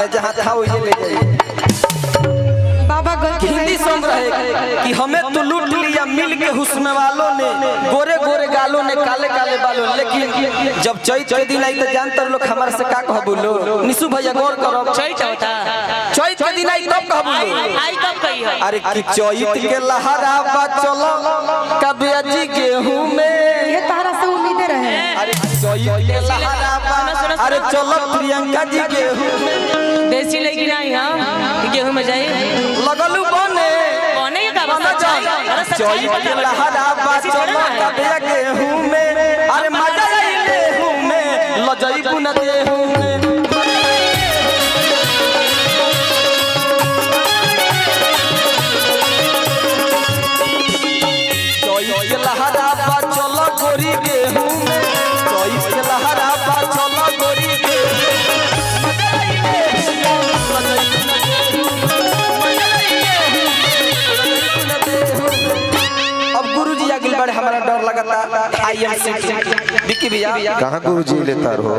मैं जहाँ था वही ले जाइए। बाबा हिंदी सॉन्ग रहे कि हमें तो लूट लिया मिल के हुस्न वालों ने, गोरे गोरे गालों ने, काले काले बालों। लेकिन जब चैत के दिन आई तो जानते लोग हमारे से का कह बोलो। निशु भैया गौर करो, चैत होता चैत के दिन आई तब कह बोलो। आई कब कही है? अरे कि चैत के लहरावा चलो कभी अजी गेहूं में, ये तारा से उम्मीदें रहे। अरे चैत के लहरावा, अरे चलो प्रियंका जी गेहूं में, देसी लेगी नहीं हम गेहूं में जाए लगलू बने कौने का बता चैत के लहरावा चलो कभी गेहूं में, अरे मजा आई गेहूं में, लजई पुन गेहूं में। चैत के लहरावा चलो गोरी गेहूं में, चैत के लहरावा चलो गोरी गेहूं में, मजा आई गेहूं में, लजई पुन गेहूं में। अब गुरुजी आगे बढ़े, हमारा डर लगता। आई एम विक्की भैया कहाँ गुरुजी लेता रहो।